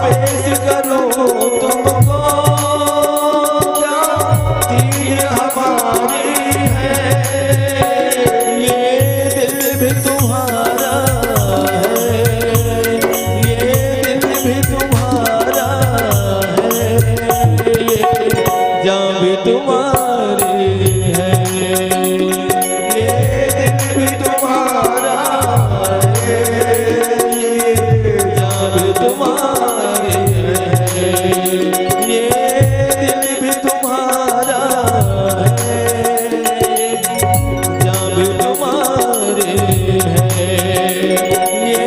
पेश करूं तुमको क्या तीर हमारी है, ये दिल भी तुम्हारा है, ये दिल भी तुम्हारा है, ये जान भी तुम्हारी है, ये दिल भी तुम्हारा है, ये जान भी तुम्हारी है, ये दिल भी तुम्हारा है, जान भी तुम्हारी है, ये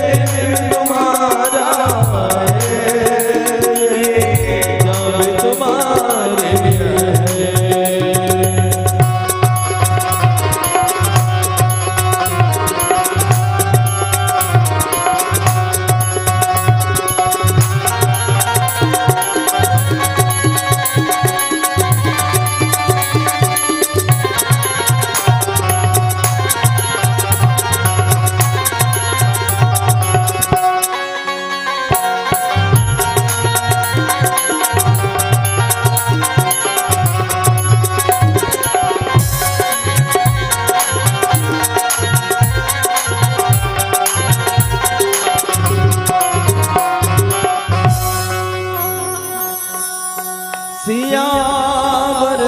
दिल भी तुम्हारा है, जान भी तुम्हारी है। सियावर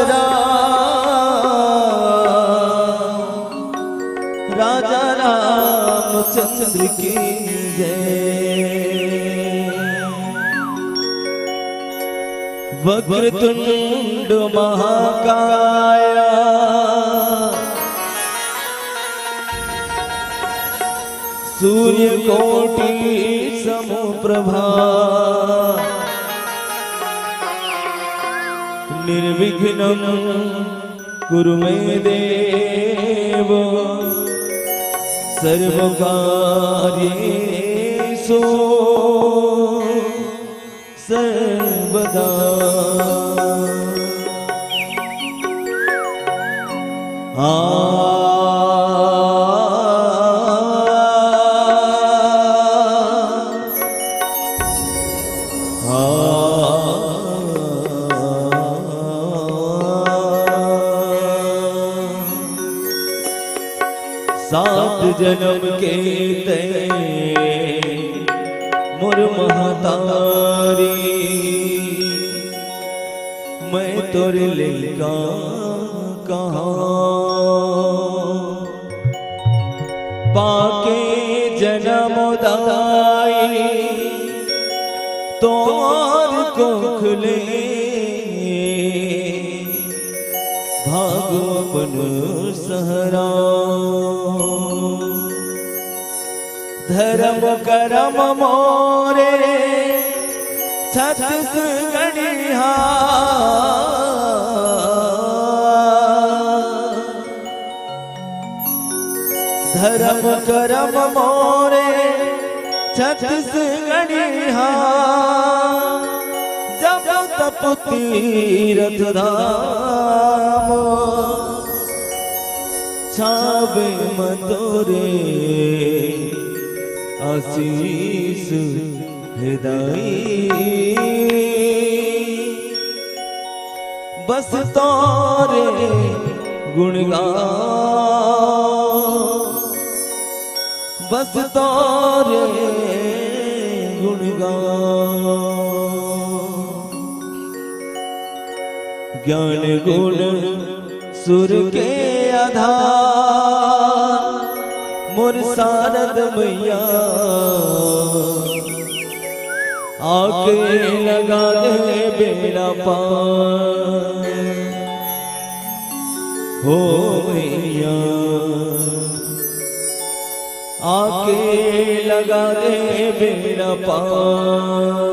राजा रामचंद्र की जय। वक्रतुंड महाकाया सूर्यकोटि समप्रभा निर्विघ्नं कुरु मे देव सर्वकार्येषु सर्वदा। सात जन्म के तय मोर महतारी, मैं तोरे लेका कहाँ पाके जन्म दाई तोर कोखले भागवन सहरा। धर्म करम मोरे छत्तीसगढ़िया, धर्म करम मोरे छत्तीसगढ़िया, जब तप तीरथ धाम छावे मतोरे आशीष हृदय। बस तोरे गुणगान, बस तोरे गुणगान। ज्ञान गुण सुर के आधार मोर शारद मैया, आके लगा दे बेड़ा पार हो मैया, आके लगा दे बेड़ा पार।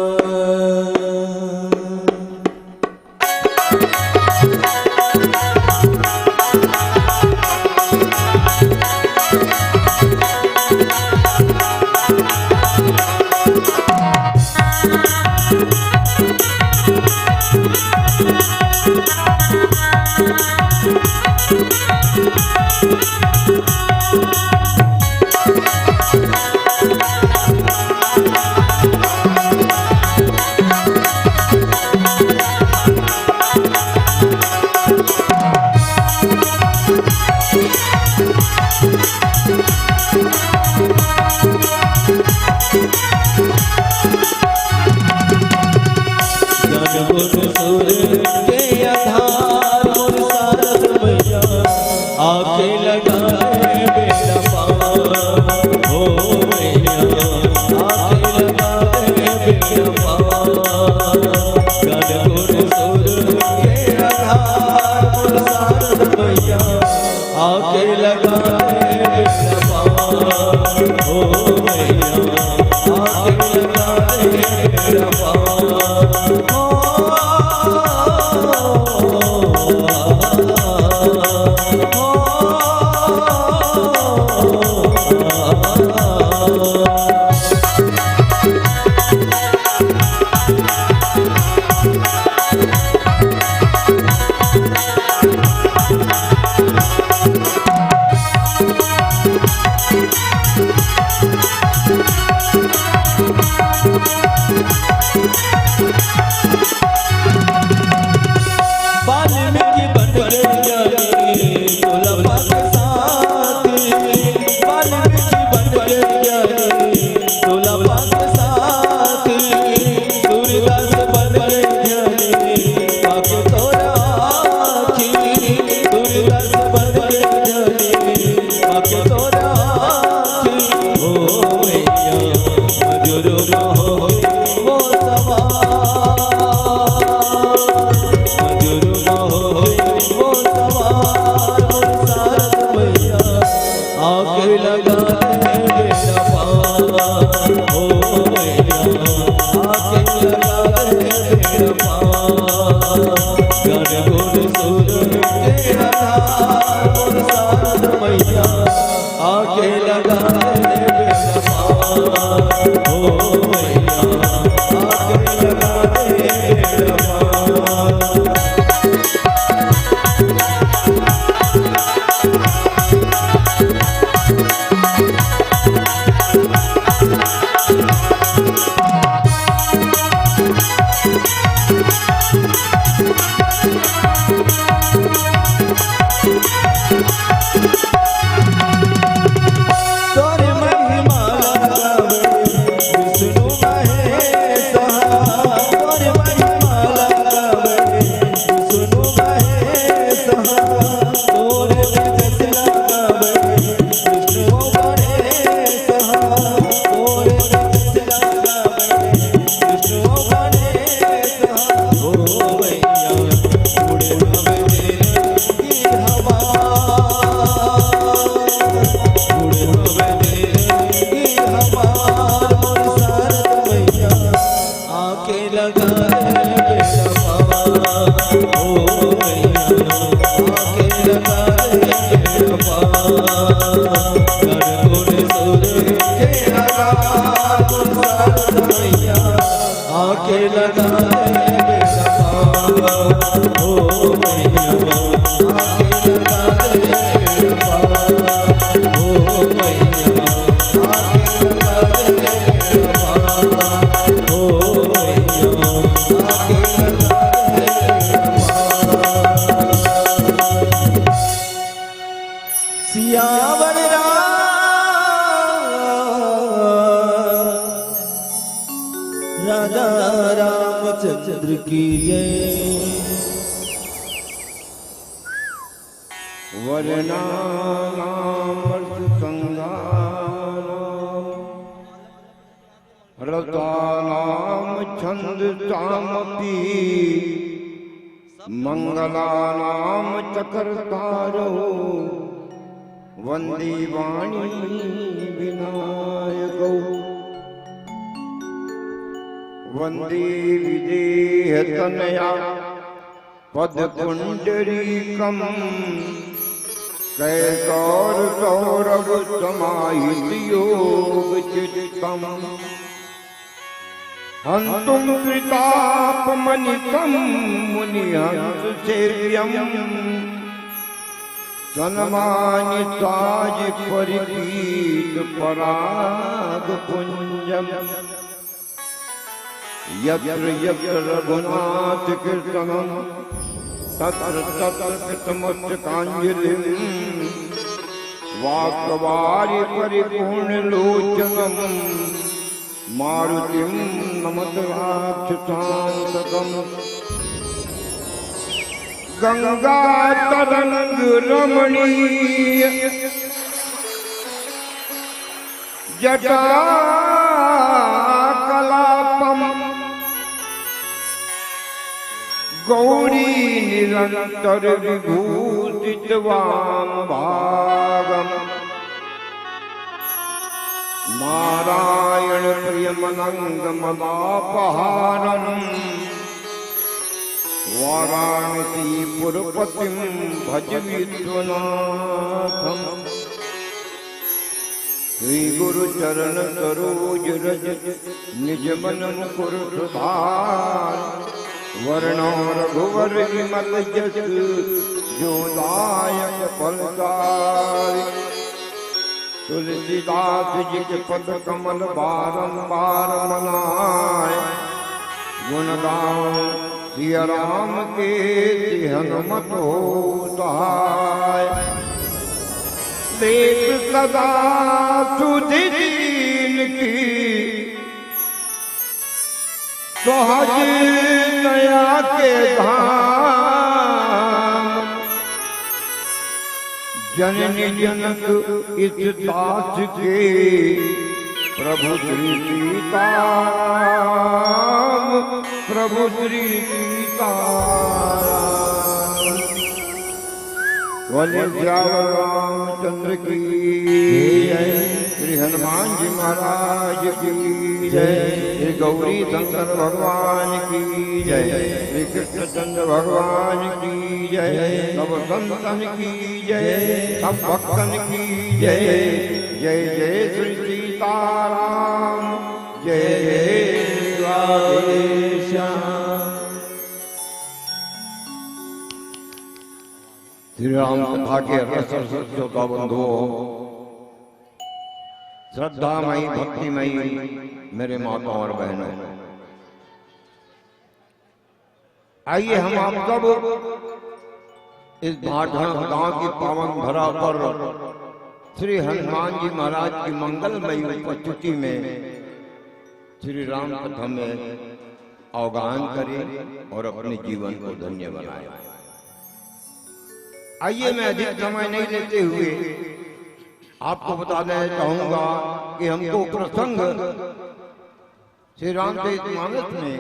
दुल्हा के साथ सूरदास बन के जाने आके तोरा आखी सूरदास बन के जाने आके तोरा आखी ओ मैया मजूर हो वो सवार मजूर हो वो सवार सारस मैया आके लगा दे बेड़ा पार ओ मैया आके लगा दे बेड़ा पार गण गुण सुर के आधार सारस मैया आके लगा दे बेड़ा पार ओ मैया आके लगा दे बेड़ा पार तोरे महिमा गावे विष्णु महेश तोरे महिमा गावे विष्णु महेश तोरे जस गावे विष्णु गणेश तोरे जस गावे विष्णु गणेश ओ मैया उड़े हवे की हवा उड़े हवे की हवा सारस मैया आके लगा दे बेड़ा पार ओ मैया आके लगा दे बेड़ा पार गण गुण सुर के आधार सारस मैया आके लगा दे बेड़ा पार ओ मैया आके लगा दे बेड़ा पार ओ मैया आके लगा दे बेड़ा पार ओ मैया आके लगा दे बेड़ा पार सियावर राजा रामचंद्र की जय वर्णानामर्तसंगानां रतानां छन्दसामपि मंगलानां चकर्तारो वन्दे वाणी विनायकौ वन्दे विदेहतनया पदपुण्डरीकम् कैकौरसौरभ समाहितयोगचित्तम् हन्तुं कृतापमनिकं मुनिहंससेव्यम् सन्मानिताज परिपीत परागपुञ्जम् यत्र यत्र रघुनाथ कीर्तनं तत्र तत्र कृतमस्तकाञ्जलिं वाक्वारि परिपूर्णलोचनं मारुतिं नमत राक्षसान्तकम् गंगातरंग रमणीय जटा कलापम गौरी निरंतर विभूषित वाम भागम नारायण प्रियमनंगमदापहारम् वाराणसी पुरपतिं भज विश्वनाथम् श्री गुरु चरण सरोज रज निज मन मुकुर सुधार वर्णो रघुवर विमल जस जो दायक फलदार तुलसीदास जी के पद कमल बारंबार मनाए गुण गाओ सिया राम के हनुमत होताय देख सदा सुदीन की सहज दया के धाम जननी जनक इस दास के प्रभु श्री सीताराम प्रभु श्री सीताराम बोले श्यावर रामचंद्र की जय श्री हनुमान जी महाराज की जय श्री गौरी शंकर भगवान की जय श्री कृष्णचंद्र भगवान की जय सब संतन की जय सब भक्तन की जय जय जय श्री सीताराम जय जय श्री राधेश्याम। श्री राम कथा के रस श्रोता बंधुओं, श्रद्धामयी भक्तिमयी मेरे माता और बहनों, आइए हम आप सब इस भाटहण गांव की पावन धरा पर श्री हनुमान जी महाराज की मंगलमयी उपस्थिति में श्री राम कथा में अवगाहन करें और अपने जीवन को धन्य बनाएं। आइए मैं अधिक समय नहीं लेते हुए आपको बताना चाहूंगा कि हमको प्रसंग श्री रामचरितमानस में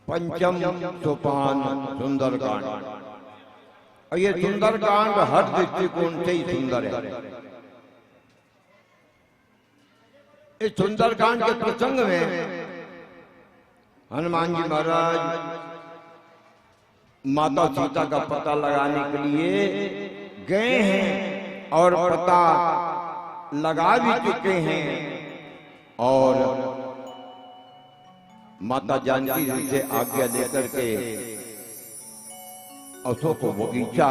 पंचम सोपान सुंदरकांड, और ये सुंदरकांड हर दृष्टिकोण से ही सुंदर है। इस सुंदरकांड के प्रसंग में हनुमान जी महाराज माता सीता का पता लगाने के लिए गए हैं और पता लगा भी चुके हैं, और माता जानकी जी से आज्ञा लेकर के अशोक बगीचा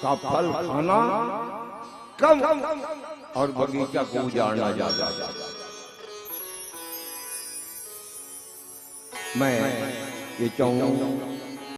का फल खाना कम और बगीचा को उजाड़ना ज्यादा। मैं ये चाहूं